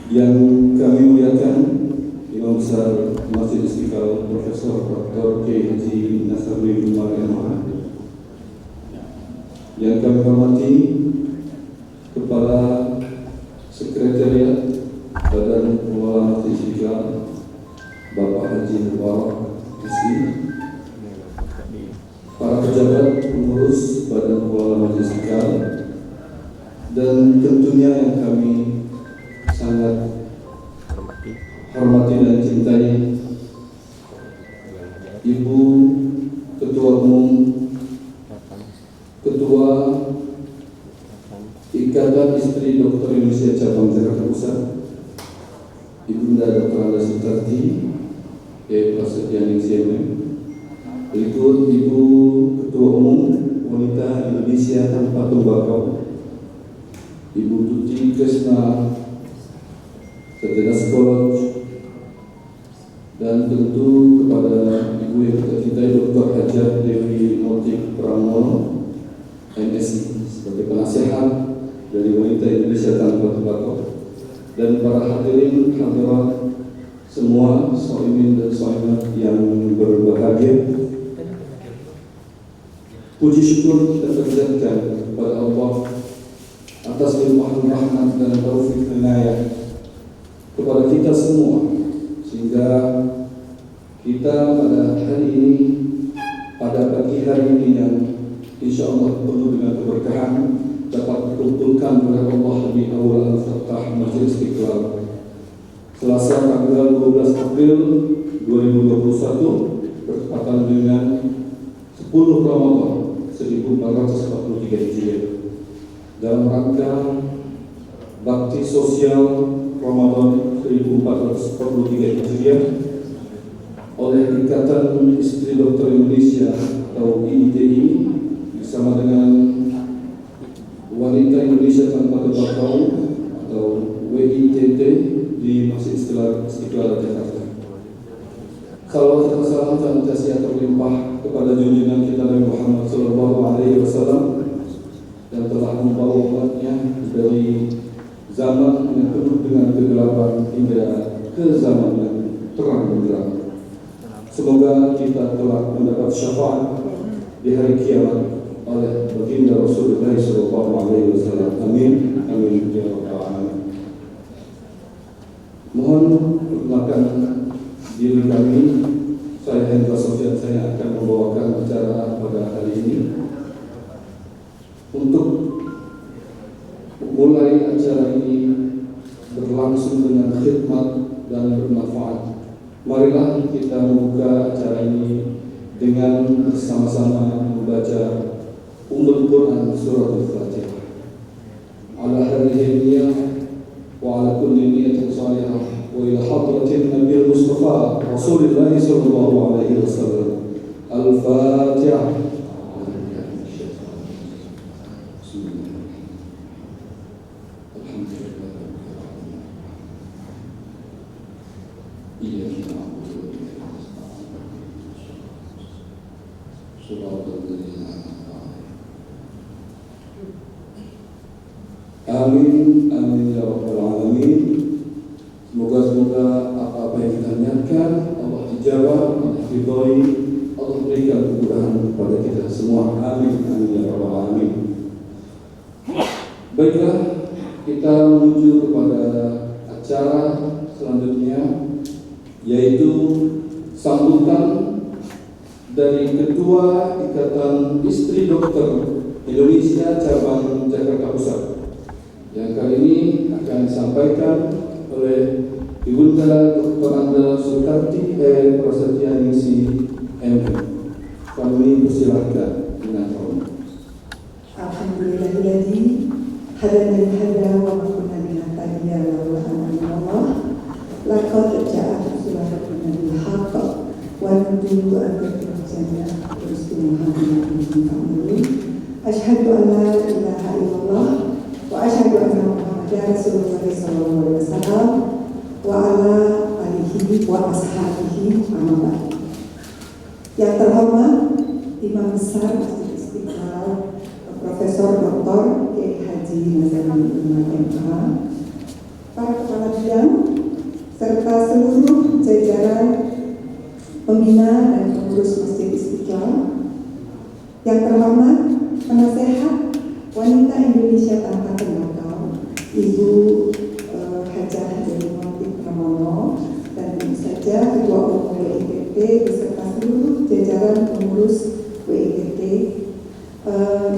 Yang kami muliakan Imam Besar Masjid Istiqlal Profesor Dr. K. Haji Nasruddin Umar MH. Yang kami hormati Kepala Sekretariat Badan Pengelola Masjid Istiqlal Bapak Haji Mubarak SI, para pejabat pengurus Badan Pengelola Masjid Istiqlal, dan tentunya yang kami sangat hormati dan cintai Ibu Ketua Umum Ketua Ikatan Istri Dokter Indonesia Cabang Jakarta Pusat, Ibunda Dr. Anda Sutarti Prasetyaning CMM, berikut Ibu Ketua Umum Wanita Indonesia Tanpa Tembakau, Ibu Tuti Krisna Sekretaris Koloj, dan tentu kepada Ibu yang kita cintai Dr. Hajah Dewi Motik Pramono MSI sebagai penasehat dari Wanita Indonesia Tanpa Tembakau, dan para hadirin hadirat semua shaimin dan shaimat yang berbahagia. Puji syukur kita panjatkan kepada Allah atas limpahan rahmat dan taufik inayah kepada kita semua, sehingga kita pada hari ini, pada pagi hari ini yang insya Allah penuh dengan keberkahan, dapat dikumpulkan oleh Allah di awal Al-Fatah Masjid Istiqlal Selasa tanggal 12 April 2021 bertepatan dengan 10 Ramadan 1443 Hijriah dalam rangka bakti sosial Ramadan 1443 Hijriah oleh Ikatan Istri Dokter Indonesia atau IITI bersama dengan Wanita Indonesia Tanpa Tembakau atau WITT di Masjid Istiqlal Jakarta. Salawat dan salam senantiasa terlimpah kepada junjungan kita Nabi Muhammad SAW yang telah membawa umatnya dari zaman yang penuh dengan kegelapan hingga ke zaman yang terang benderang. Semoga kita telah mendapat syafaat di hari kiamat oleh baginda Rasulullah SAW. Amin. Amin ya rabbal alamin. Mohon perkenalkan diri kami. Saya Hendra Sofian, saya akan membawakan acara pada hari ini. Untuk mulai acara ini berlangsung dengan khidmat dan bermanfaat, marilah kita membuka acara ini dengan bersama-sama membaca Ummul Quran Surah Al-Fatihah. Ala hadhihi niyyah wa ala kulli niyyatin salihah wa ila hadratin Nabi Mustafa Rasulullah sallallahu alaihi wasallam. Al-Fatihah. Amin, amin ya rabbal alamin. Semoga apa yang kita niatkan Allah ijabah, Allah ridhoi, Allah berikan kemudahan kepada kita semua. Amin, amin ya rabbal alamin. Baiklah, kita menuju kepada acara selanjutnya, yaitu sambutan dari Ketua Ikatan Istri Dokter Indonesia Cabang Jakarta Pusat, yang kali ini akan disampaikan oleh Ibunda Dr. Anda Sutarti Prasetyaning CMM. Kami persilahkan dengan hormat. Alhamdulillahilladzi hadana lihada wa ma kunna linahtadiya laula an Allah. Laqad ja'at rasulun bil haqq wa nuridu an tattabi'ana Muhammadin. Asyhadu an la ilaha illallah wa asyhadu anna Muhammadar Rasulullah sallallahu alaihi wasallam wa ala alihi wa ashabihi amma ba'd. Yang terhormat Imam Besar Masjid Istiqlal Profesor Dr. K. Haji Nasruddin Umar MH, para kepala bidang seluruh jajaran pembina dan pengurus Masjid Istiqlal, yang terhormat penasehat wanita Indonesia tanpa tembakau, Ibu Hajah Dewi Motik Pramono, dan tentu saja Ketua Umum WITT beserta seluruh jajaran pengurus WITT,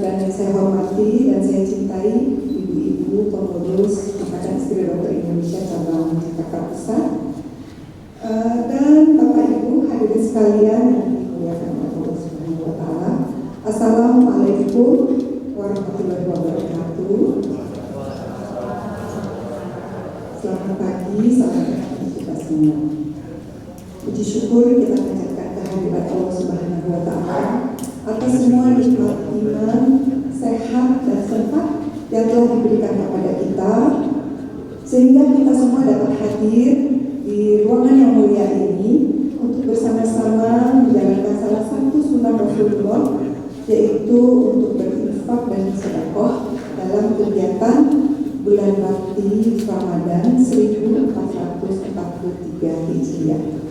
dan yang saya hormati dan saya cintai ibu-ibu pengurus Ikatan Istri Dokter Indonesia cabang Jakarta Pusat, dan Bapak Ibu hadirin sekalian yang dimuliakan oleh Allah Subhanahu wa Ta'ala. Assalamualaikum warahmatullahi wabarakatuh. Selamat pagi, salam kita semua. Puji syukur kita panjatkan kehadirat Allah Subhanahu wa Ta'ala atas semua nikmat iman, sehat dan sempat yang telah diberikan kepada kita, sehingga kita semua dapat hadir di ruangan yang mulia ini untuk bersama-sama menjalankan salah satu sunnah Rasulullah, yaitu untuk berinfak dan sedekah dalam kegiatan bulan bakti Ramadan 1443 Hijriah.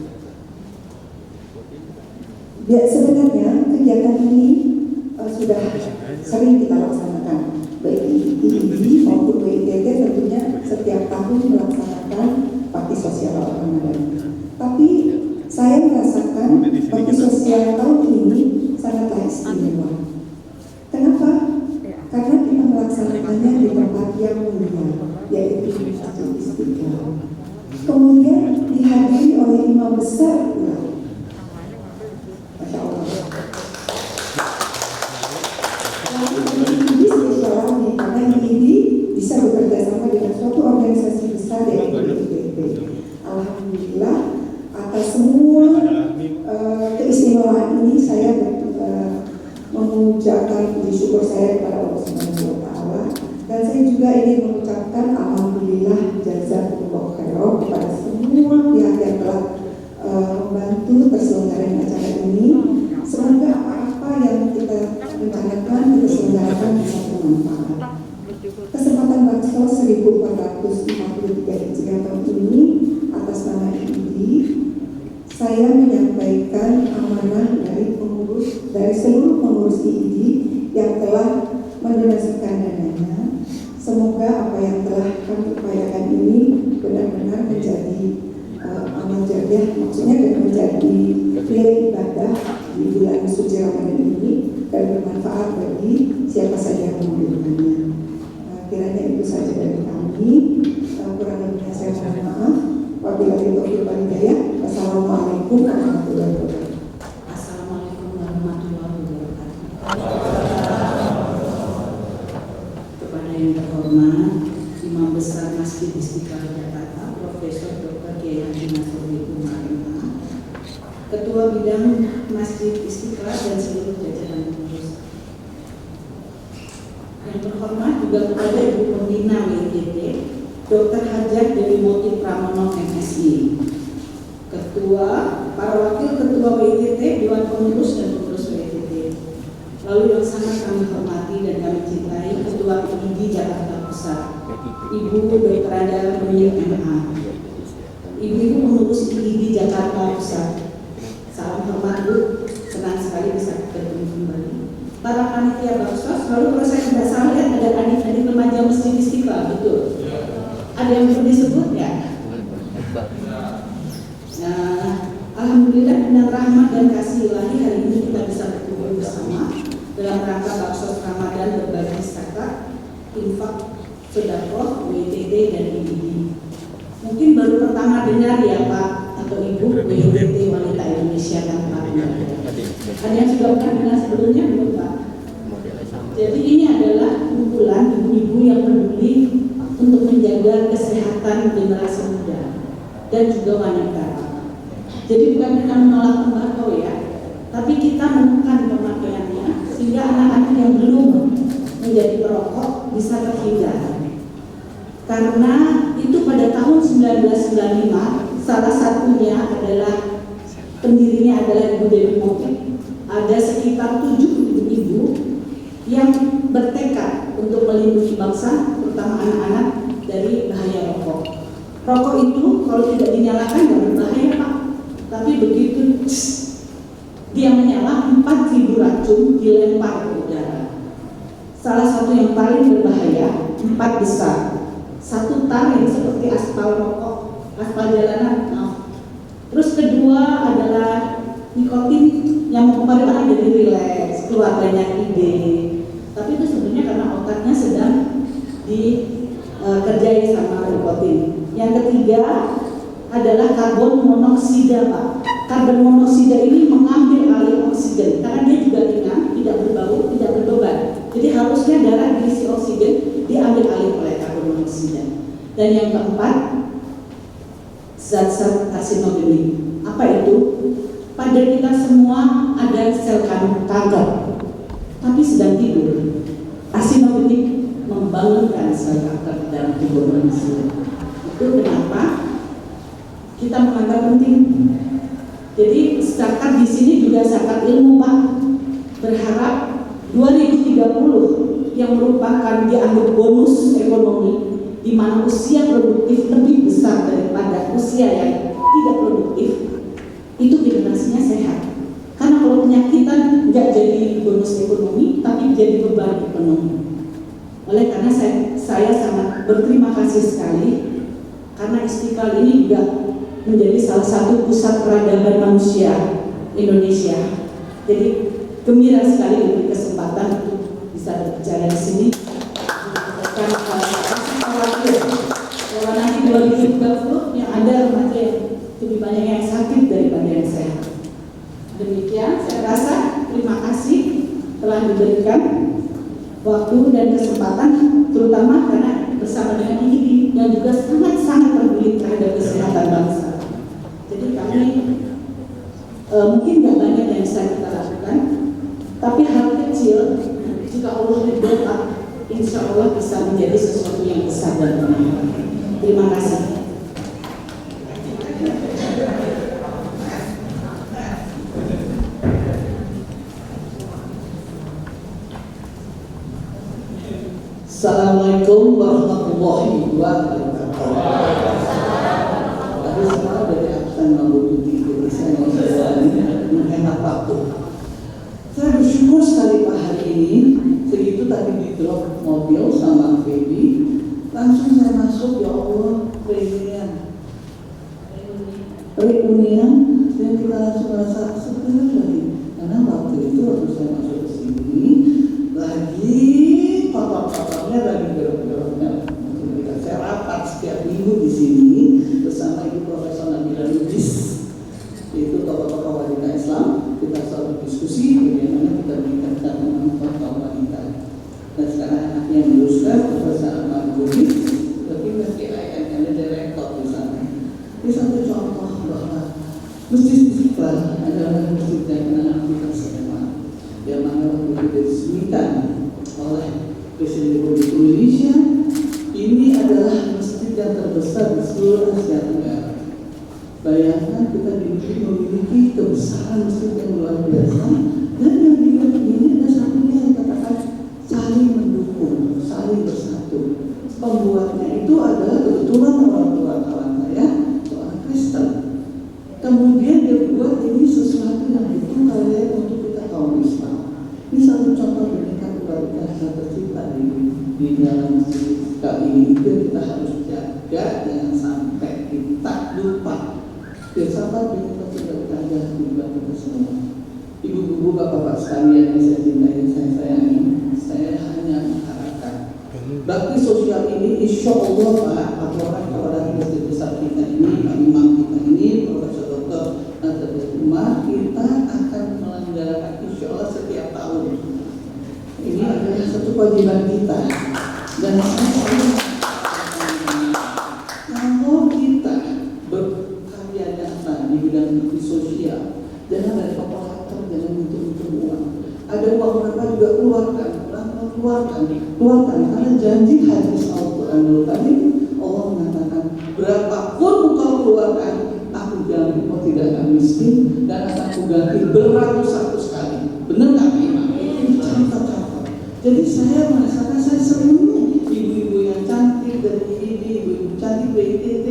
Ya, sebenarnya kegiatan ini sudah sering kita laksanakan, baik IID maupun WITT tentunya setiap tahun melaksanakan bakti sosial Ramadan. Tapi saya merasakan bakti sosial tahun ini sangatlah istimewa. Kenapa? Karena kita melaksanakannya di tempat yang mulia, yaitu di Masjid Istiqlal. Kemudian dihadiri oleh imam besar pula. Masya Allah. Ini spesial lagi karena ini bisa bekerja sama dengan suatu organisasi besar yaitu WITT. Alhamdulillah atas semua keistimewaan ini saya mengucapkan puji syukur saya kepada Allah Subhanahu wa Ta'ala, dan saya juga ingin mengucapkan alhamdulillah jazakumullah khairan kepada semua pihak yang telah membantu terselenggaranya acara ini. Semoga apa-apa yang kita rencanakan kita selenggarakan bisa bermanfaat. Kesempatan Baksos 1443 Hijriah tahun ini atas nama IID, saya menyampaikan amanah dari seluruh pengurus IID yang telah mendonasikan dananya. Semoga apa yang telah kami upayakan ini benar-benar menjadi amal jariah, maksudnya dan menjadi nilai ibadah di bulan suci Ramadan ini dan bermanfaat bagi siapa saja yang membutuhkannya. Kiranya itu saja dari kami. Kurang lebihnya saya mohon maaf. Wabillahi taufiq wal hidayah. Wassalamualaikum warahmatullahi wabarakatuh. Assalamualaikum warahmatullahi wabarakatuh. Kepada yang terhormat Imam Besar Masjid Istiqlal Jakarta, Profesor Dr. Kiai Haji Nasrullah Umar MA, Ketua Bidang Masjid Istiqlal dan seluruh jajaran pengurus. Yang terhormat juga kepada Ibu Pembina WITT, Dr. Hajah Dewi Motik Pramono MSI, para wakil ketua WITT, Dewan Pengurus dan pengurus WITT. Lalu yang sangat kami hormati dan kami cintai Ketua IID Jakarta Pusat, Ibu Dr. Ada Nuyuk MA, Ibu-ibu pengurus IID Jakarta Pusat. Salam hormat Bu, senang sekali bisa bertemu kembali. Para panitia Baksos, lalu kalau saya tidak salah lihat ada adik-adik remaja Masjid Istiqlal, betul? Ada yang perlu disebut ya? Nah, alhamdulillah dengan rahmat dan kasih ilahi hari ini kita bisa berkumpul bersama dalam rangka Baksos Ramadan berbagi zakat, infak, sedekah, WITT dan IID. Mungkin baru pertama dengar ya Pak atau Ibu WITT Wanita Indonesia tanpa tembakau. Ada yang sudah pernah dengar sebelumnya belum Pak? Jadi ini adalah kumpulan ibu-ibu yang peduli untuk menjaga kesehatan generasi muda dan juga wanita. Jadi bukan kita menolak tembakau ya, tapi kita menekan pemakaiannya sehingga anak-anak yang belum menjadi perokok bisa terhindar. Karena itu pada tahun 1995 salah satunya adalah pendirinya adalah Ibu Dewi Motik. Ada sekitar 7 ibu-ibu yang bertekad untuk melindungi bangsa, terutama anak-anak dari bahaya rokok. rokok itu kalau tidak dinyalakan nggak berbahaya Pak, tapi begitu dia menyala 4.000 racun dilempar ke udara. Salah satu yang paling berbahaya 4 besar, 1 tar yang seperti aspal rokok, aspal jalanan. Terus kedua adalah nikotin yang mempengaruhi anak jadi rileks, keluar banyak ide. Tapi itu sebenarnya karena otaknya sedang dikerjai sama nikotin. Yang ketiga adalah karbon monoksida Pak. Karbon monoksida ini mengambil alih oksigen karena dia juga ringan, tidak berbau, tidak berbeban. Jadi harusnya darah diisi oksigen diambil alih oleh karbon monoksida. Dan yang keempat, zat-zat karsinogenik. Apa itu? Pada kita semua ada sel kanker, tapi sedang tidur. Karsinogenik membangunkan sel kanker dalam tubuh manusia. Itu kenapa kita menganggap penting. Jadi zakat di sini juga zakat ilmu Pak. Berharap 2030 yang merupakan dianggap bonus ekonomi, di mana usia produktif lebih besar daripada usia yang tidak produktif, itu generasinya sehat. Karena kalau penyakitan nggak jadi bonus ekonomi, tapi jadi beban ekonomi. Oleh karena saya sangat berterima kasih sekali karena Istiqlal ini juga menjadi salah satu pusat peradaban manusia Indonesia. Jadi gembira sekali diberi kesempatan untuk bisa berbicara di sini. Bahwa nanti 2030 yang ada remaja yang lebih banyak yang sakit daripada yang sehat. Demikian saya rasa terima kasih telah diberikan waktu dan kesempatan, terutama karena bersama dengan IIDI yang juga sangat-sangat peduli terhadap kesehatan bangsa. Jadi kami mungkin nggak banyak yang bisa kita lakukan, tapi hal kecil jika Allah berdoa, insya Allah bisa menjadi sesuatu yang besar dan bermanfaat. Terima kasih. Assalamualaikum warahmatullahi wabarakatuh. Tadi semua dari absen membutuhkan jadi saya menghemat waktu. Saya bersyukur sekali Pak hari ini. Segitu tadi di drop mobil sama Feby, langsung saya masuk, ya Allah, reunian, dan kita langsung merasa sebenarnya lagi. Karena waktu itu waktu saya masuk ke sini lagi kotor-kotornya lagi gerok-geroknya. Saya rapat setiap minggu di sini bersama Ibu Profesor Nabila Lubis, itu tokoh-tokoh wanita Islam. Kita selalu diskusi bagaimana kita meningkatkan kemampuan kaum wanita. Dan sekarang anaknya meneruskan Profesor Ahmad Budi, tapi masih INN direktur di sana. Ini satu contoh bahwa Masjid Istiqlal adalah masjid yang kenal kita semua, yang mana waktu diresmikan oleh Presiden Republik Indonesia. Ini adalah masjid yang terbesar di seluruh Asia Tenggara. Bayangkan kita memiliki kebesaran masjid yang luar biasa, dan yang ini ada satunya yang katakan saling mendukung, saling bersatu. Pembuatnya itu adalah kebetulan orang tua kawan saya, seorang Kristen. Kemudian dia buat ini sesuatu yang butuh kalian untuk kita kaum Islam. Ini satu contoh berikan kepada kita tercipta di dalam masjid kali ini. Itu kita harus jaga, jangan sampai kita lupa. Filsafat kita sudah ada di kita semua. Ibu-ibu, bapak-bapak sekalian yang saya cintai dan saya sayangi, saya hanya mengharapkan bakti sosial ini insya Allah Pak, laporan kepada masjid besar kita ini, Pak Imam kita ini, Profesor Dr. Nahdlatul Umar, kita akan menyelenggarakan insya Allah setiap tahun. Ini adalah satu kewajiban kita. Dan kalau kita berkarya nyata di bidang bakti sosial, jangan ada operator, jangan untuk uang. Ada uang berapa juga keluarkan karena janji hadis Al-Quranul Karim, Allah mengatakan berapapun engkau keluarkan, aku jamin kau tidak akan miskin dan akan kuganti beratus-ratus kali. Benar nggak Imam? Ini contoh-contoh. Jadi saya merasakan saya senang ibu-ibu yang cantik dari ini, ibu-ibu cantik dari ITT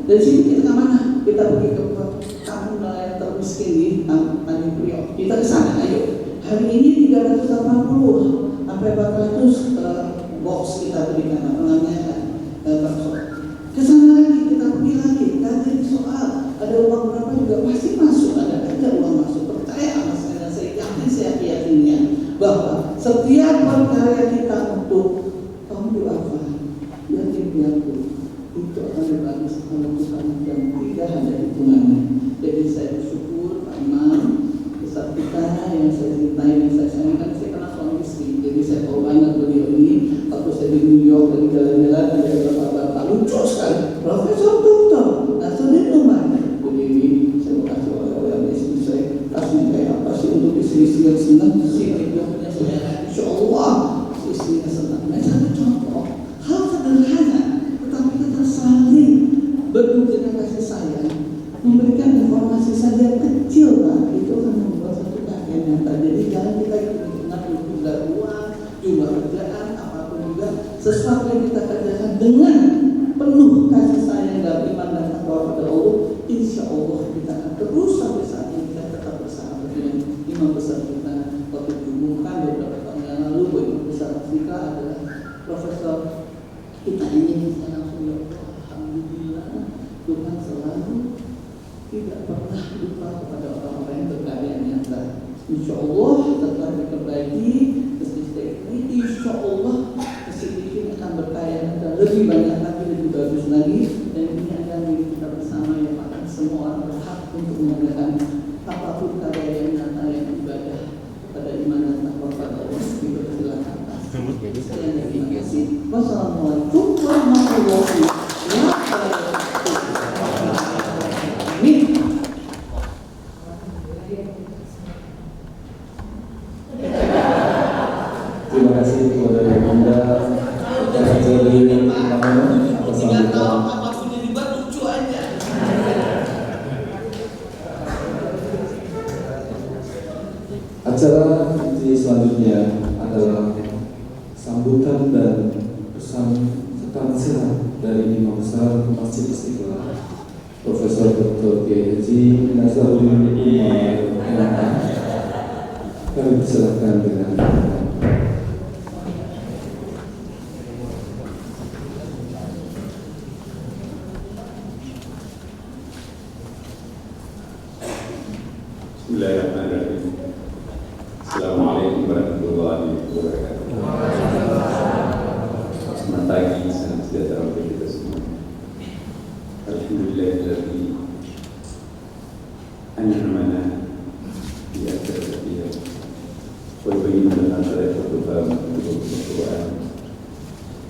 Dari sini kita kemana? Kita pergi ke kampung nelayan termiskin di Tanjung Priok. Kita ke sana, ayo. Hari ini 380 sampai 400 box kita berikan apa namanya bakso. Ke sana lagi, kita pergi lagi. Tadi soal ada uang berapa juga pasti masuk, ada uang masuk. Percaya sama saya yakin, saya yakinnya bahwa setiap karya kita untuk kamu doakan dan biarku itu akan berbagus kalau Tuhan dan tidak ada hitungannya. Jadi saya bersyukur Pak Imam besar kita yang saya cintai, yang saya sayangkan. Saya kenal suami istri, jadi saya tahu banget beliau ini. Waktu saya di New York lagi jalan-jalan ada bapak-bapak lucu sekali, Profesor Doktor Nasruddin Umar. Jadi ini saya mau kasih oleh istri saya, kasih kayak apa sih untuk istri-istri yang senang sini punya saya. Insya Allah istrinya senang. Nah, satu contoh hal sederhana, tetapi kita saling berdua dengan kasih sayang, memberikan informasi saja kecil Pak, itu akan membuat satu keadaan yang tak. Jadi jangan kita hitung-hitungan jumlah uang, jumlah kerjaan, apapun juga sesuatu yang kita kerjakan dengan penuh kasih sayang dan iman dan takwa kepada Allah. Insya Allah kita akan terus sampai saat ini kita tetap bersama dengan imam besar kita. Waktu diumumkan beberapa tahun yang lalu bahwa imam besar Afrika adalah Profesor kita ini, saya langsung ya Allah, alhamdulillah Tuhan selalu tidak pernah lupa kepada orang-orang yang berkarya nyata. Insya Allah setelah diperbaiki bisnis ini, insya Allah sedikit akan berkaya dan lebih banyak lagi, lebih bagus lagi. Dan ini adalah milik kita bersama yang akan semua orang berhak untuk mengadakan apapun karya yang nyata yang ibadah pada iman dan takwa pada Allah. Dipersilakan. Terima kasih. Wassalamualaikum warahmatullahi wabarakatuh. Terima kasih kepada Anda dari atas sambutan. Acara inti selanjutnya adalah sambutan dan pesan serta nasihat dari Imam Besar Masjid Istiqlal Profesor Dr. Kiai Haji Nasruddin Umar. Kami persilakan dengan Bismillahirrahmanirrahim. Assalamualaikum warahmatullahi wabarakatuh. Selamat pagi, salam sejahtera untuk kita semua. Alhamdulillahilladzi an'amana bi akhiratihi wa yubayyinu lana tariqal Quran wa Quran.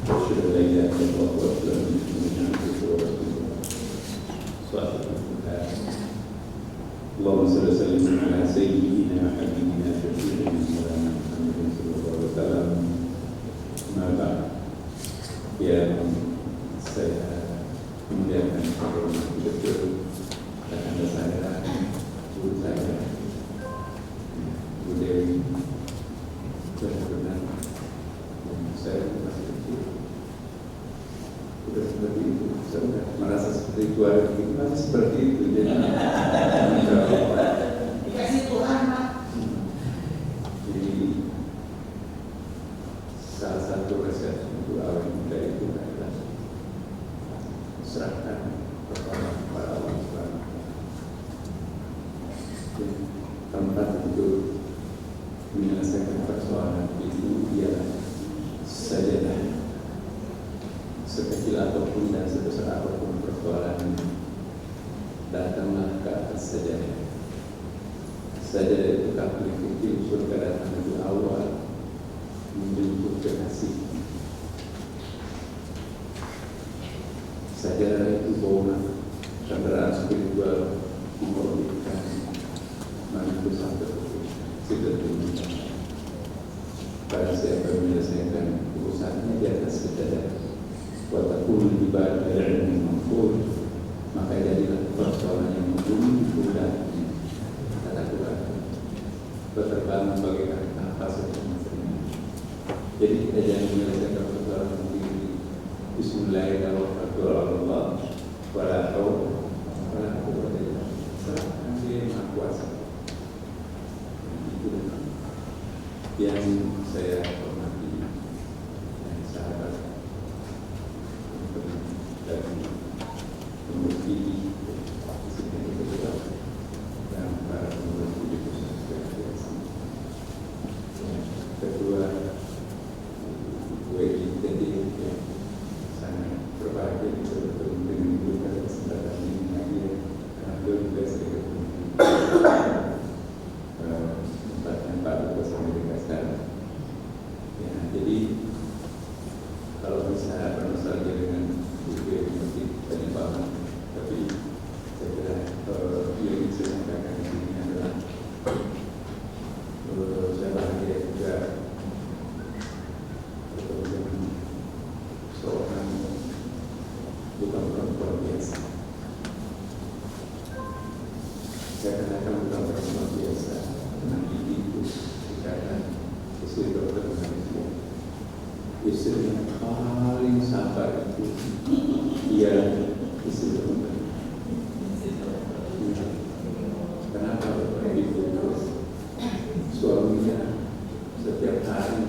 Asyhadu an la ilaha illallah wa asyhadu anna Muhammadan abduhu wa rasuluh. Allahumma shalli wa sallim ala sayyidina wa habibina syafi'ina Maulana Muhammadin sallallahu alaihi wasallam. Maka ya saya memuliakan orang betul dan anda saya, guru saya, Bu Dewi, benar-benar saya masih kecil. Sudah seperti itu, saya sudah merasa seperti itu, masih seperti itu. Dikasih Tuhan Pak. Jadi salah satu resep untuk awal muda itu adalah serahkan kepada Allah Subhanahu. Tempat untuk menyelesaikan persoalan itu ialah sajadah. Sekecil apapun dan sebesar apapun persoalan, datanglah ke atas sajadah. Sajadah itu tak boleh kecil, surga datang lebih awal menjemput kekasih. Sajadah itu bawa kendaraan spiritual memperolehkan menuju sampai ke pada siapa yang menyelesaikan urusannya di atas sajadah. Watakun ibadah ilmu mampu, maka jadilah persoalan yang mudah kata Tuhan berterbangan bagaikan nafas yang maksudnya. Jadi kita jangan menyelesaikan persoalan sendiri. Bismillahirrahmanirrahim. wala haula wala quwwata illa billah. Dia Maha Kuasa. Itu yang saya hormati, yang sahabat dan pembukti dan para pembukti di pusat biasa. Kedua, WITT sangat berbahagia betul-betul dengan kesempatan ini lagi karena beliau juga sedikit tempatnya Pak Dubes Amerika sekarang. Ya, jadi kalau bisa bermasalah dengan UB mesti banyak banget, tapi saya kira yang ingin saya sampaikan di sini adalah saya bahagia juga dengan seorang bukan perempuan biasa. Saya katakan bukan perempuan biasa, nanti itu dikatakan istri dokter Malaysia, istri yang paling sabar itu ialah istri dokter. Kenapa begitu? Suaminya setiap hari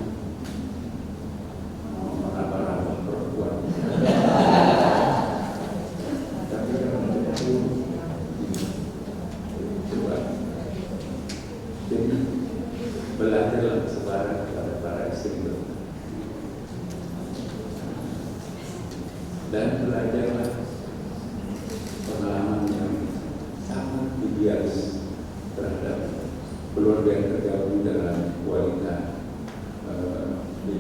meraba-raba perempuan. Tapi kalau itu coba, jadi belajarlah kesabaran kepada para istri dokter dan belajarlah pengalaman yang sangat idealis terhadap keluarga yang tergabung dalam kualitas di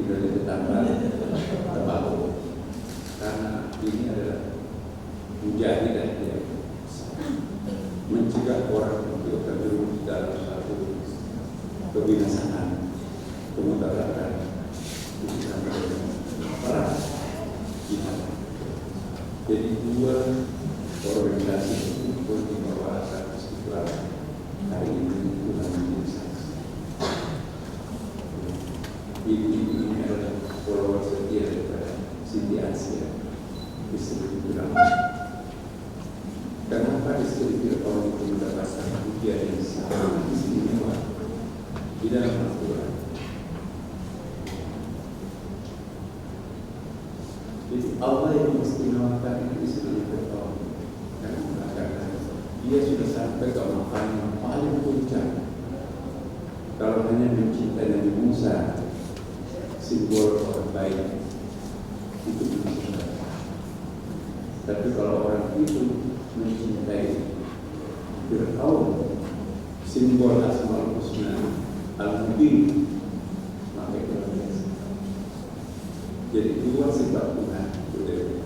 Indonesia tambah tembakau, karena ini adalah mujahidah yang mencegah orang untuk terjerumus dalam satu kebinasaan, kemudaratan, bukan perang jihad. Jadi dua organisasi untuk menguasai Istiqlal hari ini Tuhan menjadi saksi. Ini adalah follower setia daripada Siti Asia, istri Fir'aun. Kenapa istri Fir'aun itu mendapatkan ujian yang sangat istimewa di dalam Al-Quran? Jadi Allah yang mengistimewakan istri Fir'aun karena mengatakan dia sudah sampai ke maqam yang paling puncak. Kalau hanya mencintai Nabi Musa, simbol orang baik, itu bisa. Tapi kalau orang itu mencintai Fir'aun, simbol Asmaul Husna, Al-Mubin, maka itu luar biasa. Jadi dua sifat Tuhan berbeda.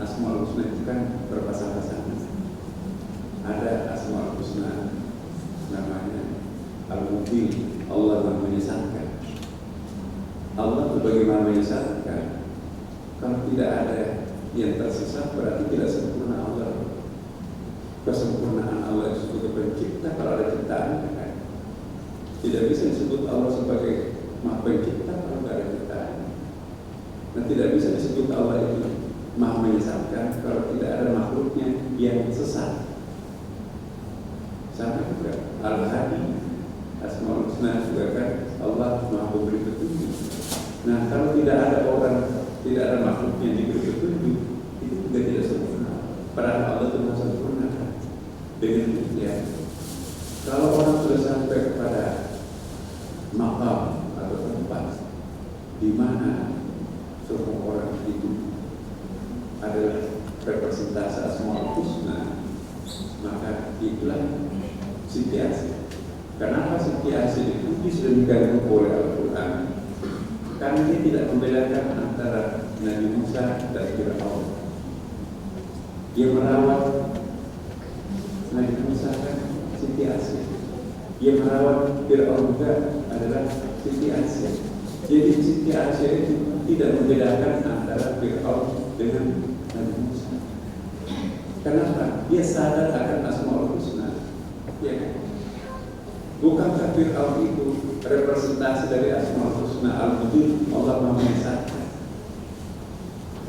Asmaul Husna itu kan berpasang-pasangan. Ada Asmaul Husna namanya Al-Mubin, Allah yang menyesatkan. Allah itu bagaimana menyesatkan? Kalau tidak ada yang tersesat berarti tidak sempurna Allah. Kesempurnaan Allah sebagai pencipta, kalau ada ciptaan kan? Tidak bisa disebut Allah sebagai Maha Pencipta kalau tidak ada ciptaan. Dan tidak bisa disebut Allah itu Maha Menyesatkan kalau tidak ada makhluknya yang sesat. Sama juga Al-Hadi, Asmaul Husna juga kan Allah Maha Pemberi petunjuk. Nah, kalau tidak ada orang, tidak ada makhluk yang diberi petunjuk, itu juga tidak sempurna. Padahal Allah itu Maha sempurna kan? Dengan demikian, kalau orang sudah sampai kepada maqam atau tempat di mana semua orang itu adalah representasi Asmaul Husna, maka itulah Siti Asia. Kenapa Siti Asia dipuji sedemikian rupa oleh Al-Quran? Karena dia tidak membedakan antara Nabi Musa dan Fir'aun. Dia merawat Nabi Musa kan Siti Asia. Dia merawat Fir'aun juga adalah Siti Asia. Jadi Siti Asia itu tidak membedakan antara Fir'aun dengan Nabi Musa. Kenapa? Dia sadar akan Asmaul Husna. Ya kan? Bukankah Fir'aun itu representasi dari Asmaul Husna Al-Wujud, Allah Maha Menyesatkan?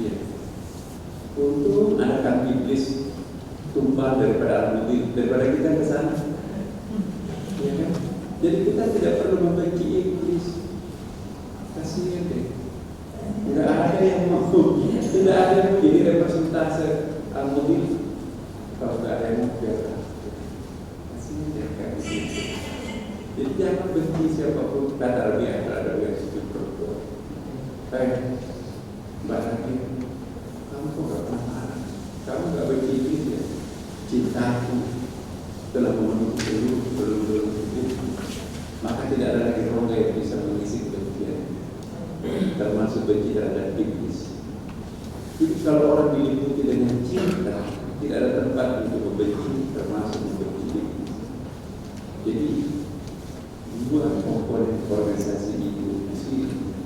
Ya. iblis tumpah daripada Al-Mudir, daripada kita ke sana. Ya kan? Jadi kita tidak perlu membenci iblis. Kasihan deh. Tidak ada yang mau, tidak ada yang jadi representasi Al-Mudir. Kalau tidak ada yang mau biarkan. Kasihan deh kayak gitu. Jadi jangan benci siapapun. Kata Rabi'ah itu perempuan. Baik, Mbak Nabi, kamu kok gak pernah marah? Kamu gak benci iblis ya? Cintaku telah memenuhi seluruh hidupku. Maka tidak ada lagi rongga yang bisa mengisi kebencian, termasuk benci terhadap iblis. Jadi kalau orang diliputi dengan cinta, tidak ada tempat untuk membenci, termasuk membenci iblis. Jadi dua komponen organisasi itu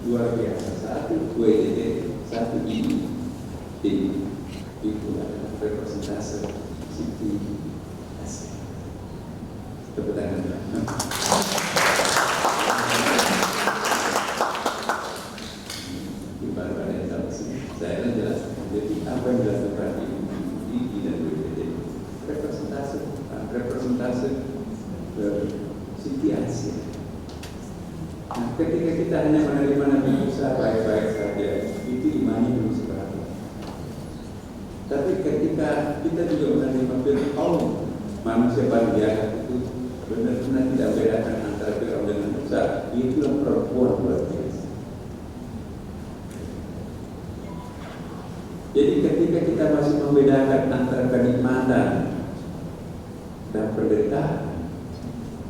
luar biasa. Satu WTT, satu ini. Itu adalah representasi Siti Asia. Tepuk tangan. Saya akan jelaskan. Jadi apa yang dilakukan ini dan WTT representasi Siti Asia. Nah, ketika kita hanya menerima Nabi Musa baik-baik saja, itu imannya belum seberapa. Tapi ketika kita juga menerima Fir'aun, manusia paling jahat itu benar-benar tidak bedakan antara Fir'aun dengan Musa. Itulah perempuan luar biasa. Jadi ketika kita masih membedakan antara kenikmatan dan penderitaan,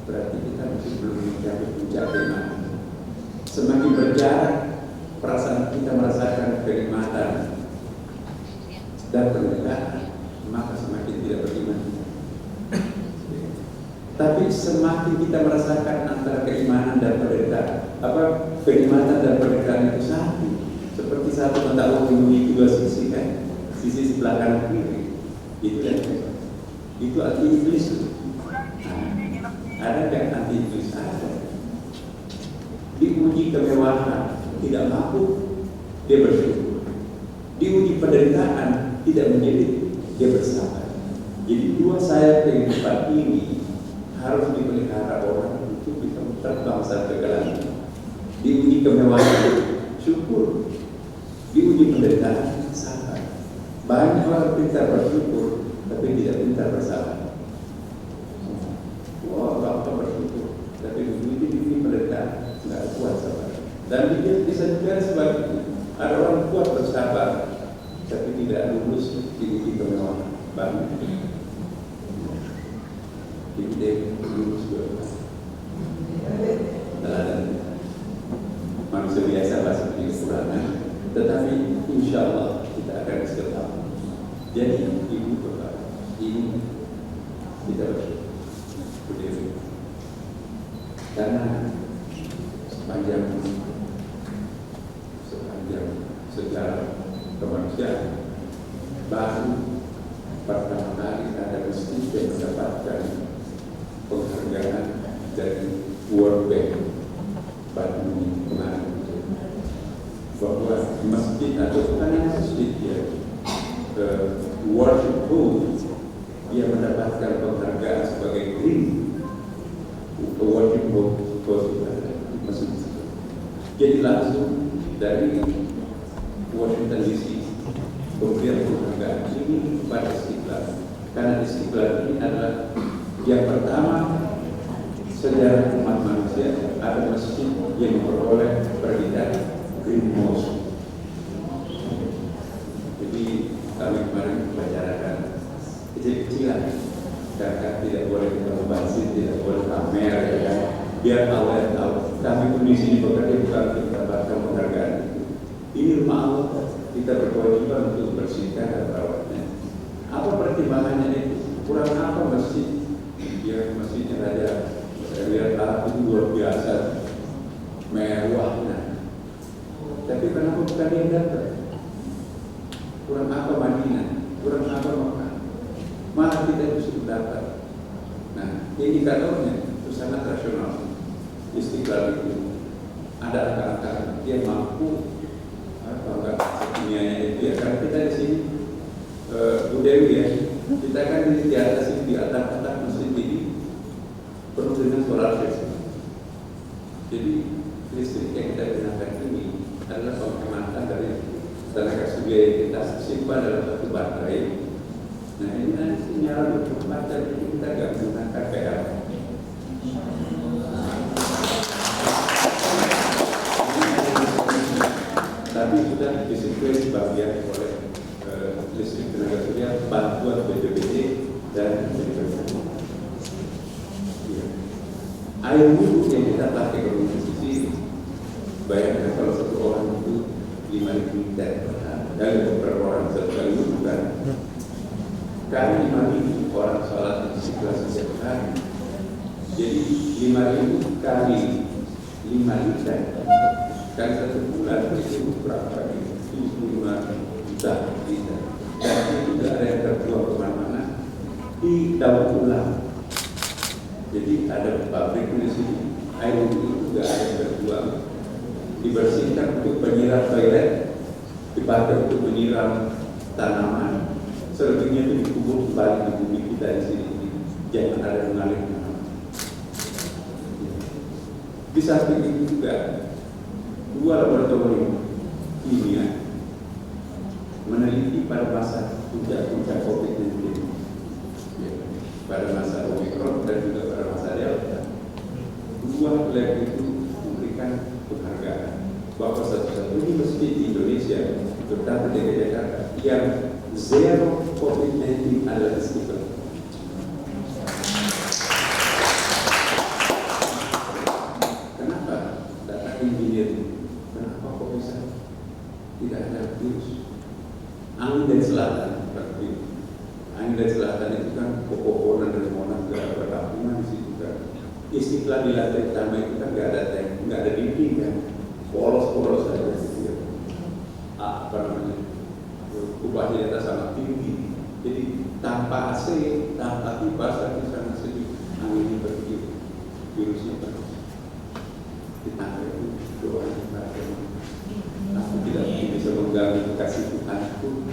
berarti kita masih belum mencapai puncak iman. Semakin berjarak perasaan kita merasakan kenikmatan dan penderitaan, maka semakin tidak beriman. Tapi semakin kita merasakan antara keimanan dan penderitaan, kenikmatan dan penderitaan itu satu, seperti satu mata uang memiliki dua sisi kan, sisi sebelah kanan kiri. Itu kan, itu arti iblis. Ada yang anti iblis? Ada. Diuji kemewahan, tidak mampu, dia bersyukur. Diuji penderitaan, tidak menjadi, dia bersabar. Jadi dua sayap kehidupan ini harus dipelihara orang untuk bisa terbang sampai ke langit. Diuji kemewahan, syukur. Diuji penderitaan, sabar. Banyak orang pintar bersyukur, tapi tidak pintar bersabar. Wah, bapak bersyukur, tapi begitu di penderitaan nggak kuat sabar. Dan dia bisa juga sebaliknya. Ada orang kuat bersabar, tapi tidak lulus di uji kemewahan. Banyak. Jadi dia lulus juga. Dan manusia biasa pasti punya kekurangan, tetapi insya Allah kita akan ketemu. Jadi ibu bapak ini kita bersyukur. Karena sepanjang sejarah kemanusiaan baru pertama kali ada masjid yang mendapatkan penghargaan dari World Bank pada kemarin bahwa masjid atau bukan masjid ya Worship Home dia mendapatkan penghargaan sebagai green Worship Home masjid. Jadi langsung dari Washington DC kemudian penghargaan ini kepada Istiqlal, karena Istiqlal ini adalah yang pertama sejarah umat manusia ada masjid yang memperoleh predikat Green Mosque. Jadi kami kemarin membicarakan kecil-kecilan, karena tidak boleh kita membahas, tidak boleh pamer, ya kan? Biar Allah yang tahu. Kami pun di sini bekerja bukan untuk mendapatkan penghargaan. Ini rumah Allah, kita berkewajiban untuk bersihkan dan merawatnya. Apa pertimbangannya itu? Kurang apa masjid? Ya masjidnya Raja Lihat itu luar biasa mewahnya. Tapi kenapa bukan yang datang? Kurang apa Madinah? Kurang apa Makkah? Malah kita itu sudah dapat. Nah, indikatornya itu sangat rasional. Istiqlal itu ada angka-angka dia mampu apa dunianya itu ya, karena kita di sini budaya Dewi ya, kita kan di atas ini, di atap-atap masjid ini penuh dengan solar listrik. Jadi listrik yang kita gunakan ini adalah penghematan dari tenaga surya yang kita simpan dalam satu baterai. Nah ini nanti nyala 24 jam, jadi kita nggak menggunakan PL. Tapi sudah disiplin sebagian oleh listrik tenaga surya, bantuan BPBD dan BPBD. Air wudhu yang kita pakai kalau mencuci, bayangkan kalau satu orang itu 5.000 liter dan beberapa orang satu kali wudhu kan, kali 5.000 orang sholat istiqlal setiap hari, jadi 5.000 kali 5 liter kan satu bulan itu berapa? 75 juta liter. Dan itu tidak ada yang terbuang kemana-mana di daur ulang. Jadi ada pabrik di sini, air itu juga ada yang terbuang, dibersihkan untuk penyiram toilet, dipakai untuk menyiram tanaman, selebihnya itu dikubur kembali di bumi kita di sini. Jangan ada yang mengalir kemana. Di samping itu juga 2 laboratorium kimia meneliti pada masa puncak COVID-19, pada masa Omicron dan juga pada masa Delta. 2 lab itu memberikan penghargaan bahwa satu-satunya masjid di Indonesia, terutama di Jakarta, yang zero COVID-19 adalah Istiqlal. Kenapa? Data engineering. Kenapa kok bisa tidak ada virus? Angin dari selatan, berarti angin dari selatan itu kan pepohonan dari Monas ke perkampungan di situ kan. Istiqlal di lantai pertama itu kan nggak ada tank, nggak ada dinding kan, polos-polos saja gitu ya. Apa namanya? Upahnya di atas sangat tinggi. Jadi tanpa AC, tanpa kipas, tapi sangat sejuk. Angin pergi, virusnya terus. Ditangkap itu doa kita. Aku tidak bisa mengganggu kasih Tuhanku.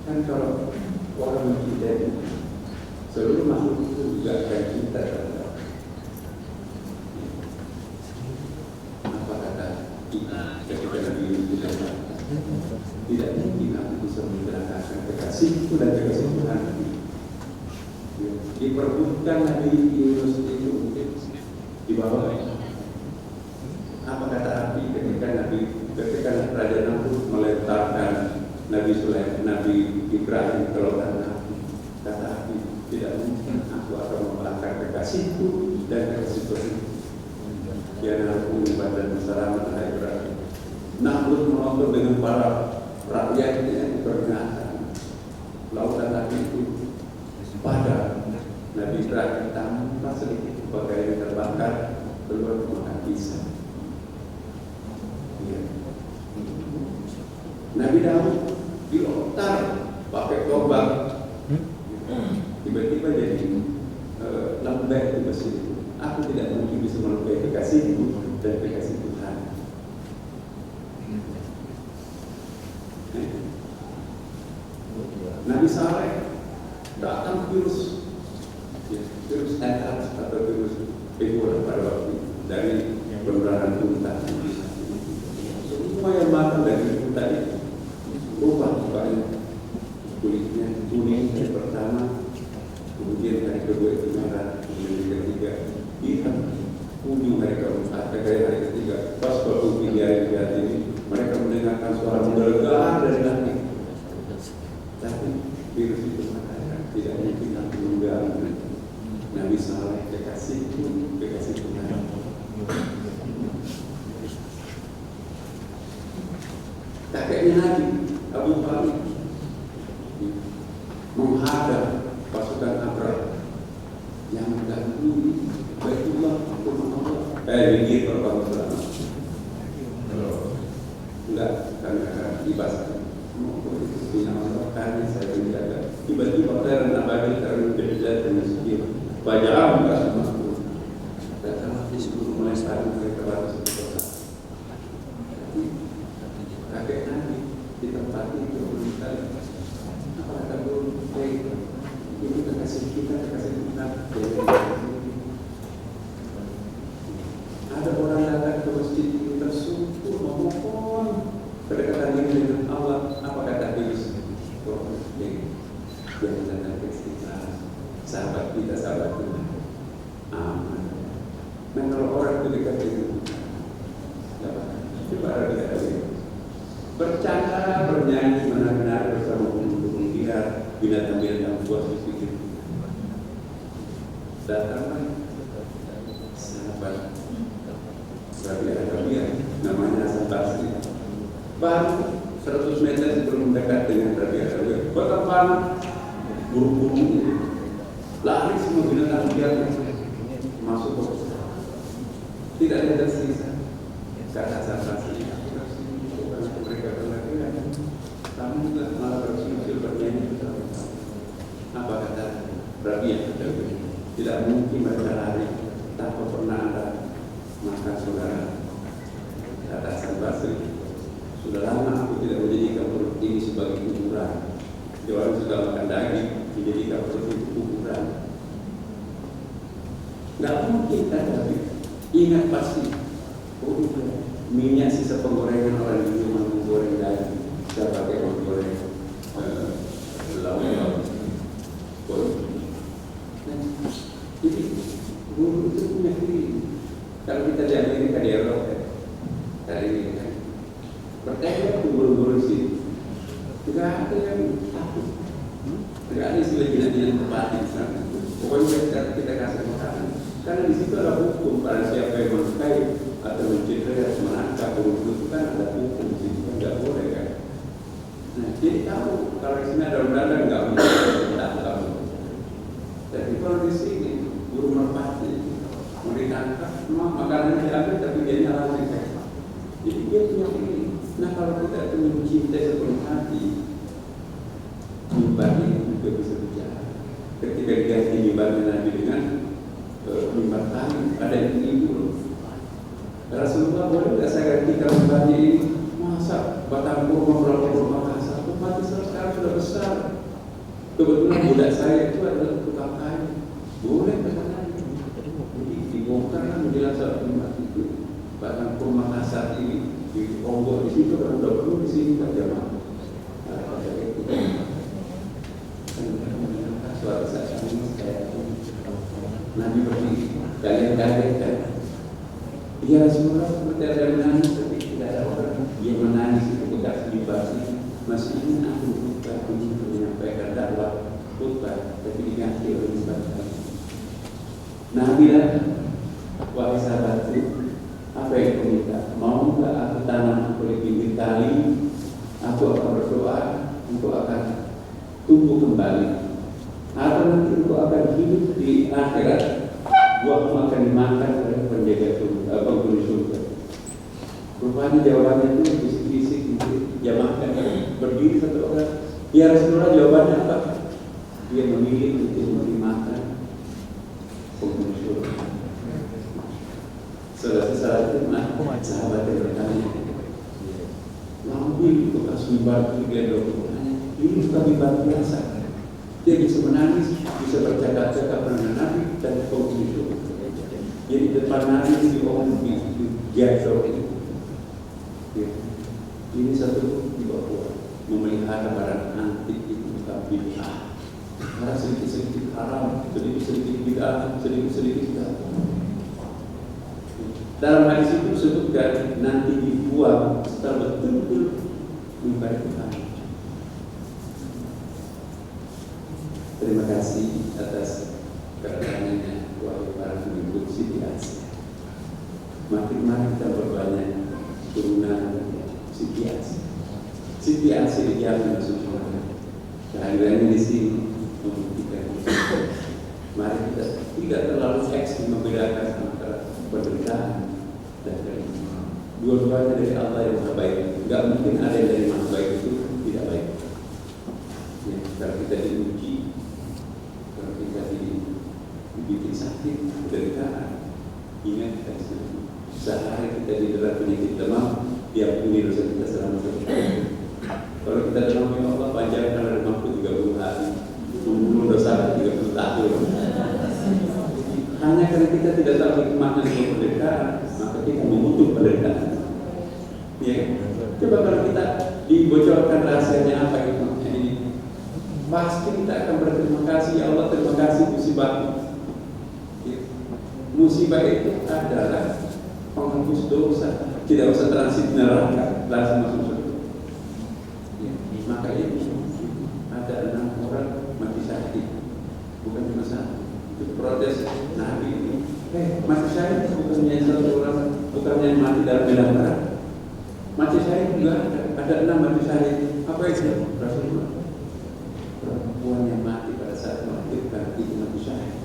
Kan kalau orang mencintai seluruh makhluk itu juga akan cinta terhadap. Apa kata kita ketika Nabi Yusuf tidak mungkin aku bisa menjelaskan kekasihku dan kekasih Tuhan. Diperbutkan Nabi Yunus itu mungkin di bawah. Apa kata api ketika Raja Namrud melemparkan Nabi Sulaiman, Nabi Ibrahim ke lautan api? Kata api, tidak mungkin aku akan membakar kekasihku dan kekasih Tuhan. Dia aku ibadah bersama dengan Ibrahim. Namrud menonton dengan para rakyatnya berbinatang. Lautan api itu pada Nabi Ibrahim tanpa sedikit pakaian terbakar keluar makan pisang. Nabi Daud dilontar pakai tombak, tiba-tiba jadi lembek di mesin itu. Aku tidak mungkin bisa melukai kekasihku dan kekasih Tuhan. Nabi Saleh datang virus AIDS atau virus Ebola pada waktu dari pemberantasan unta. Semua yang makan dari unta itu berubah mukanya, kulitnya kuning hari pertama, kemudian hari kedua itu merah, kemudian hari ketiga hitam, kuning hari keempat, hari ketiga. Pas waktu di hari ini mereka mendengarkan suara menggelegar dari langit. Tapi virus itu mengatakan tidak mungkin aku mengganggu Nabi Saleh kekasihku, kekasih Tuhan. Kakeknya Nabi Abu Talib menghadap pasukan Abrah yang mengganggu Baitullah ini korban selama enggak karena dibahas kami saya menjaga tiba-tiba orang Nabi karena berjalan dengan sedih bacaan enggak semua datang disuruh mulai sekarang mereka harus kakek Nabi di tempat itu kata guru, ini kekasih kita. Ada orang datang ke masjid itu tersungkur memohon kedekatan diri dengan Allah. Apa kata Yesus? Yang datang ke kita, sahabat kita. Aman. Nah kalau orang itu dekat dengan coba ada bercanda, bernyanyi, menari bersama untuk melihat binatang-binatang buas di situ. Datanglah sahabat Rabi'ah, namanya Hasan Basri. Baru 100 meter sebelum mendekat dengan Rabi'ah, pertama buru-buru lari semua binatang liar masuk ke tidak ada tersisa. Kata Hasan Basri, mereka berlari, kamu juga malah berhasil bernyanyi bersama. Apa kata Rabi'ah? Tidak mungkin mereka lari tanpa pernah ada makan saudara. Kata Hasan Basri, sudah lama aku tidak menjadikan perut ini sebagai kuburan. Di orang sudah makan daging, dijadikan perut itu kuburan. Tidak mungkin kan, tapi ingat pasti. Oh iya, minyak sisa penggorengan orang di rumah menggoreng daging, saya pakai menggoreng lauk. Jadi guru itu punya diri. Kalau kita di Amerika, di Eropa, dari bertanya guru-guru sih, tidak ada yang takut, tidak ada istilah jinak-jinak tempat di sana. Pokoknya kita kasih makanan, karena di situ ada hukum. Pada siapa yang melukai atau mencederai atau menangkap guru itu kan ada hukum di situ, kan nggak boleh kan. Nah, jadi tahu kalau di sini ada undang-undang nggak boleh ditangkap. Tapi kalau di sini guru merpati mau ditangkap, memang makanan diambil tapi dia nyala sih. Jadi dia punya ini. Nah kalau kita itu mencintai sepenuh hati, mimbar ini juga bisa bicara. Ketika diganti mimbarnya Nabi dengan mimbar kayu, ada yang ibu. Rasulullah boleh tidak saya gantikan mimbarnya ini? Masa batang kurma berapa kurma kasar? Mati sekarang sudah besar. Kebetulan budak saya itu adalah tukang kayu. Boleh kesana. Jadi dibongkar kan menjelang saat mimbar itu. Batang kurma kasar ini di Kongo di situ kan udah perlu di sini kan jamaah. Suatu saat ini saya Nabi berdiri, kalian kaget kan? Ya semua seperti ada menangis, tapi tidak ada orang yang menangis itu bekas dibahas. Masih ingin aku khutbah untuk menyampaikan dakwah khutbah, tapi diganti oleh ibadah. Nabi lah, wahai sahabatku, apa yang kau minta? Mau nggak aku tanam kulit bibit tali? Aku akan berdoa, engkau akan tumbuh kembali. Atau nanti engkau akan hidup di akhirat, buahmu akan dimakan oleh penjaga surga, penghuni surga. Rupanya jawabannya itu bisik-bisik gitu. Jamaah kan berdiri satu orang. Ya Rasulullah, jawabannya apa? Dia memilih untuk dimakan penghuni surga. Saudara-saudara itu sahabat yang bertanya, Nabi bekas mimbar tiga dokumen, ini bukan mimbar biasa. Dia bisa menangis, bisa bercakap-cakap dengan Nabi dan penghuni surga. Jadi depan Nabi di orang di jatuh itu. Ini satu bukti bahwa memelihara barang antik itu bukan bid'ah. Karena sedikit-sedikit haram, sedikit-sedikit bid'ah, sedikit-sedikit bid'ah. Dalam hadis itu disebutkan nanti dibuang setelah betul-betul mimbar Tuhan. Terima kasih atas kedatangannya wahai para pengikut Siti Asia. Makin kita berbanyak turunan Siti Asia. Siti Asia dijamin masuk surga. Kehadirannya di sini membuktikan. Mari kita tidak terlalu ekstrim membedakan antara penderitaan dan dari dua-duanya dari Allah yang maha baik. Tidak mungkin ada yang dari maha baik itu tidak baik. Ya, kalau kita diuji, kalau kita dibikin sakit, penderitaan, ingat kita sendiri. Sehari kita didera penyakit demam, dia punya dosa kita selama 1 tahun. Kalau kita demam, ya Allah panjangkan dari mampu 3 bulan. karena kita tidak tahu hikmahnya sebuah penderitaan, maka kita mengutuk penderitaan. Ya, coba kalau kita dibocorkan rahasianya apa hikmahnya ini, pasti kita akan berterima kasih. Ya Allah, terima kasih musibah. Ya. Musibah itu adalah penghapus dosa, tidak usah transit neraka, langsung masuk surga. Ya. Maka itu ada 6 orang mati syahid, bukan cuma satu. Itu protes Nabi ini. Mati syahid bukannya satu orang, bukannya mati dalam medan perang. Mati syahid juga ada 6 mati syahid. Apa itu? Rasulullah. Perempuan yang mati pada saat melahirkan itu mati syahid.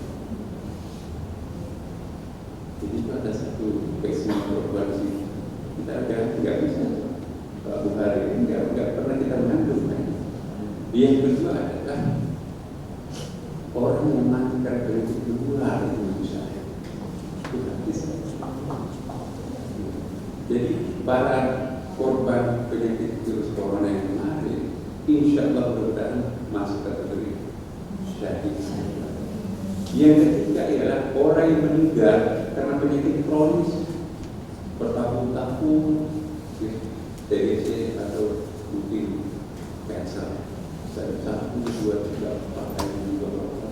Jadi itu ada satu keistimewaan perempuan di sini. Kita nggak bisa. Kalau Abu Hari ini nggak pernah kita mengandung. Yang kedua adalah orang yang mati karena penyakit menular itu mati syahid. Itu hadis. Jadi para korban penyakit virus corona yang kemarin, insya Allah mudah-mudahan masuk kategori syahid. Yang ketiga ialah orang yang meninggal karena penyakit kronis bertahun-tahun, TBC atau mungkin kanker. 1, 2, 3, 4 kali juga berapa?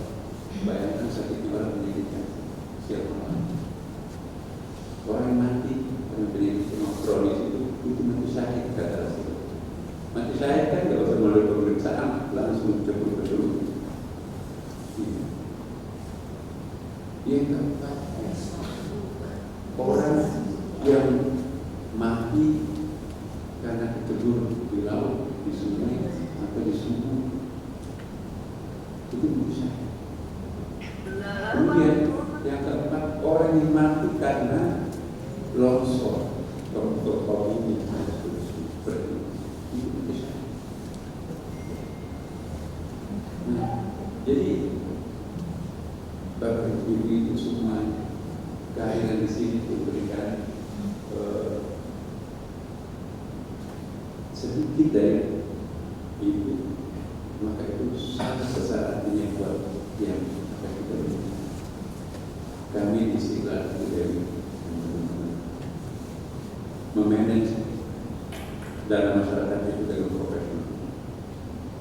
Bayangkan sakit orang menyedihkan. Siapa orang yang mati karena penyakit kronis itu mati syahid kata Rasulullah. Mati syahid kan tidak usah melalui pemeriksaan, langsung cebur ke dulu. Yang keempat, orang yang mati karena kecebur di laut, di sungai atau di sumur, itu bisa. Kemudian yang keempat, orang yang mati karena longsor, longsor ini itu bisa. Nah, jadi Bapak Ibu itu semua kehadiran di sini memberikan sedikit dari itu, maka itu sangat besar artinya buat yang akan kita beri. Kami di Istiqlal itu dari memanage dalam masyarakat itu dengan profesional.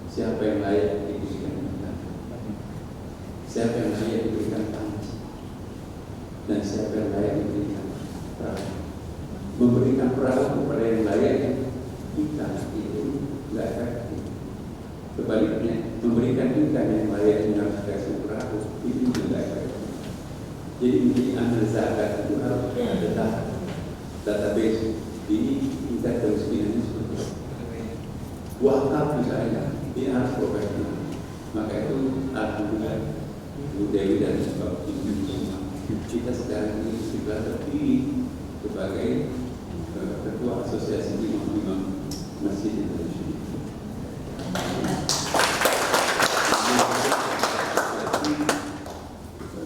Siapa yang layak diberikan ikan, siapa yang layak diberikan panas, dan siapa yang layak diberikan perahu. Memberikan perahu kepada yang layak ikan itu tidak efektif. Sebaliknya, memberikan ikan yang layak yang harus dikasih perahu itu tidak efektif. Jadi di amil zakat itu harus ada database di tingkat kemiskinan itu. Wakaf misalnya, ini harus profesional. Maka itu alhamdulillah Bu Dewi dan Bapak Ibu semua. Kita sekarang ini sudah terpilih sebagai Ketua Asosiasi Imam-Imam Masjid Indonesia.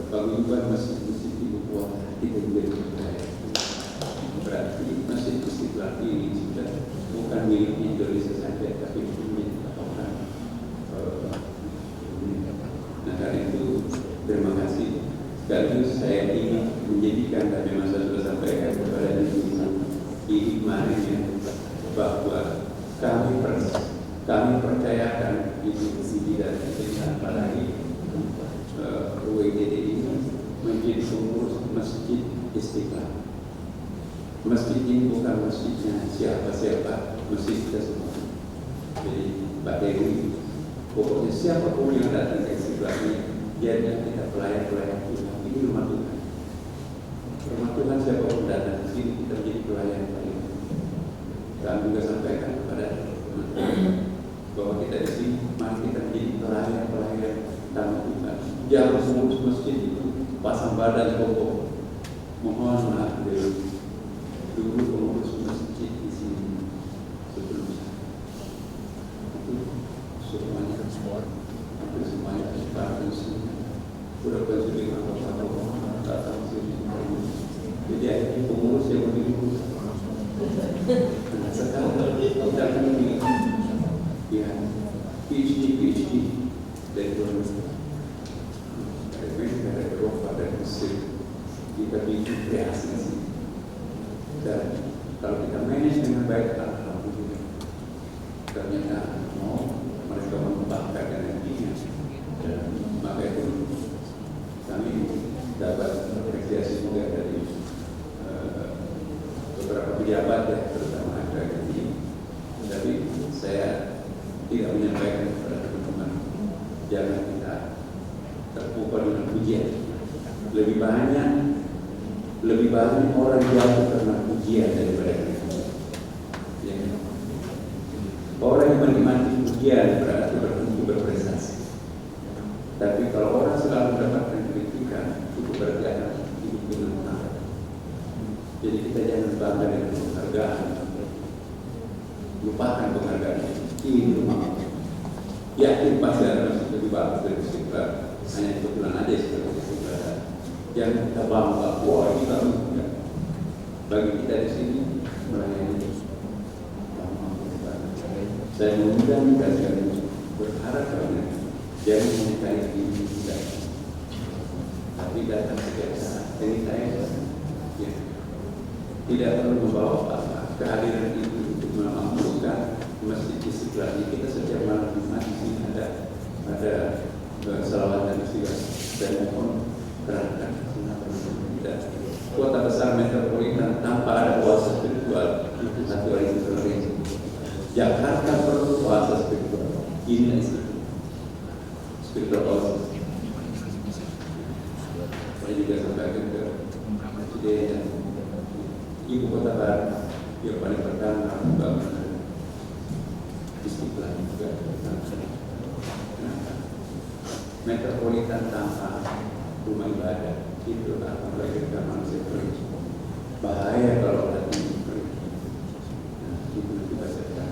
Paguyuban masjid-masjid ibu kota kita juga dipercaya. Berarti Masjid Istiqlal ini sudah bukan milik Indonesia saja, tapi milik orang. Nah, karena itu terima kasih. Sekaligus saya ingin menjadikan, tadi Mas sudah sampaikan kepada ibu ini kemarin ya, bahwa kami percayakan ibu dan kita apalagi UIDD ini menjadi pengurus Masjid Istiqlal. Masjid ini bukan masjidnya siapa-siapa, masjid kita semua. Jadi Mbak Dewi, pokoknya siapapun yang datang ke Istiqlal ini, biarnya kita pelayan-pelayan Tuhan. Ini rumah Tuhan. Rumah Tuhan siapapun datang ke sini, kita menjadi pelayan-pelayan. Kami juga sampaikan kepada teman-teman bahwa kita di sini, mari kita menjadi pelayan-pelayan tamu Tuhan. Jangan mengurus masjid itu pasang badan pokok. Mohon maaf dulu pengurus masjid di sini sebelum saya. Itu semuanya bagus. Sudah bersulit apa-apa datang sini. Jadi ini pengurus yang lebih dulu. Sekarang kita ini ya PhD dari luar negeri. Dari Eropa, dari Mesir, kita bikin kreasi di sini. Dan kalau kita manage dengan baik, alhamdulillah. Ternyata mereka mengembangkan energinya, dan maka itu kami dapat apresiasi juga dari beberapa pejabat ya, terutama akhir-akhir ini. Tapi saya tidak menyampaikan kepada teman-teman, jangan kita terpukul dengan pujian. Lebih banyak orang jatuh karena pujian daripada itu. Ya. Orang yang menikmati pujian berarti berprestasi. Tapi kalau orang selalu mendapatkan kritikan, itu berarti akan hidup dengan benar. Jadi kita jangan bangga dengan penghargaan. Lupakan penghargaan itu. Yakin pasti ada yang lebih bagus dari Istiqlal. Hanya kebetulan aja seperti Istiqlal. Jangan kita bangga, wah ini bagus. Bagi kita di sini melayani. Saya mengundang kita sekali berharap karena jangan menikahi diri kita, tapi datang setiap saat. Jadi saya ya, tidak perlu membawa apa-apa. Kehadiran itu untuk memakmurkan masjid Istiqlal ini. Kita setiap malam Jumat di sini ada selawat dan istighfar. Dan mohon kerahkan kita kota besar metropolitan tanpa ada puasa spiritual itu satu hari terlalu. Jakarta perlu puasa spiritual. Ini spiritual policy. Saya juga sampaikan ke Presiden dan Ibu Kota Baru yang paling pertama membangun Istiqlal juga. Metropolitan tanpa rumah ibadah itu akan melahirkan manusia kering. Bahaya kalau ada ini kering. Nah, itu kita serta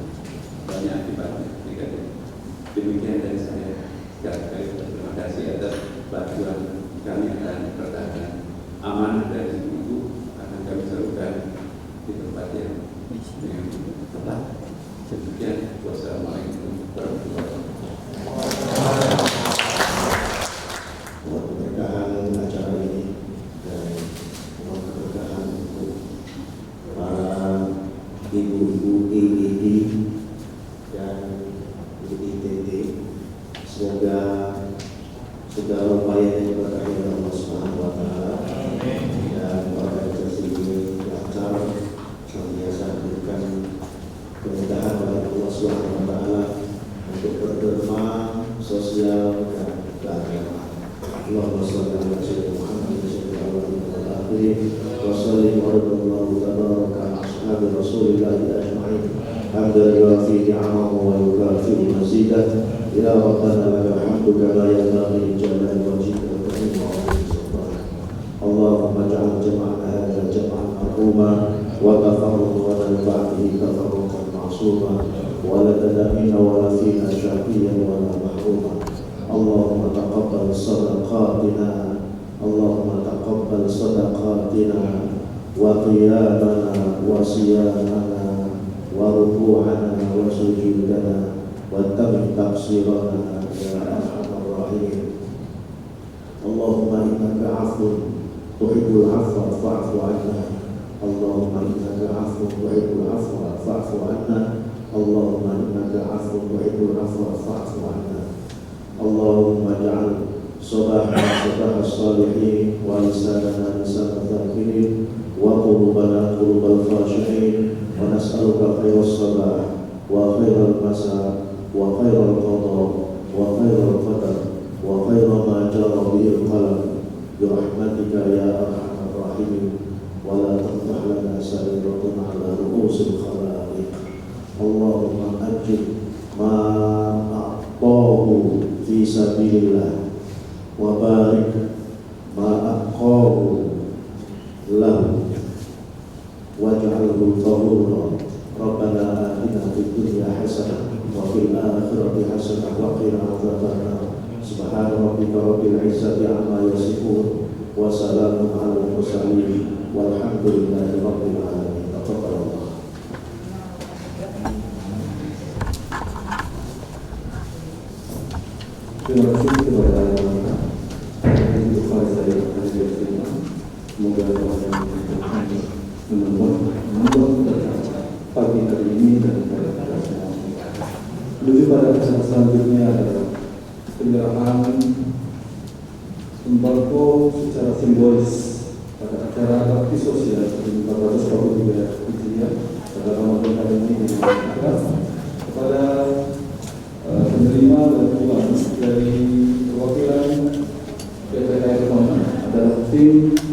banyak akibatnya negatif. Demikian dari saya. Terima kasih atas bantuan kami akan pertahankan amanah dari Ibu akan kami serukan di tempat yang tepat. Demikian. Wassalamualaikum warahmatullahi wabarakatuh. Keberkahan acara ini dan keberkahan untuk para ibu-ibu IID dan IITT. Semoga segala upaya yang diberkahi oleh Allah Subhanahu wa Ta'ala dan organisasi ini lancar, senantiasa diberikan kemudahan oleh Allah Subhanahu wa Ta'ala untuk berderma sosial dan keagamaan. Allahumma shalli ala sayyidina Muhammad wa ala alihi wa sallim wa radallahu tabaraka ala ashabi Rasulillah ajma'in. Hamdan yuafi ni'amahu wa yukafi mazidah. Ya Rabbana lakal hamdu kama yanbaghi li jalali wajhika wa karimi sultanik. Allahumma ij'al jam'ana hadha jam'an marhuma wa tafarruqana min ba'dihi tafarruqan ma'suma wa la tad'a minna wa la fina shaqiyan wa la mahruma. Allahumma taqabbal sadaqatina, Allahumma taqabbal sadaqatina wa qiyamana wa siyamana wa ruku'ana wa sujudana wa tamin taqsirana ya arhamar rahimin. Allahumma innaka afun tuhibbul afwa fa'fu anna. Allahumma innaka afun tuhibbul afwa fa'fu anna. Allahumma innaka afun tuhibbul afwa fa'fu anna. Allahumma ja'al sabahana sabah as-salihin wa lisanana lisan al-dhakirin wa qulubana qulubal khashi'in wa nas'aluka khairas sabah wa khairal masa wa khairal qada wa khairal qadar wa khairal ma jara bihi al-qalam bi rahmatika ya arhamar rahimin wa la taqtah lana sa'iratan ala ru'usil khalaiq. Allahumma ajib ma a'tahu fi sabilillah wa barik ma aqahu lahu waj'alhu tahura. Rabbana atina fid dunya hasanah wa fil akhirati hasanah wa qina adzabannar. Subhana rabbika rabbil izzati amma yasifun wa salamun 'alal mursalin walhamdulillahi rabbil alamin. Taqabbalallah. Terima kasih kepada Ibu Faizah yang hadir di sini. Semoga Tuhan membuat pagi hari ini dan pada kita semua. Menuju pada acara selanjutnya adalah penyerahan sembako secara simbolis pada acara bakti sosial 1443 Hijriah pada Ramadan kali ini kepada penerima bantuan dari perwakilan PT KAI adalah tim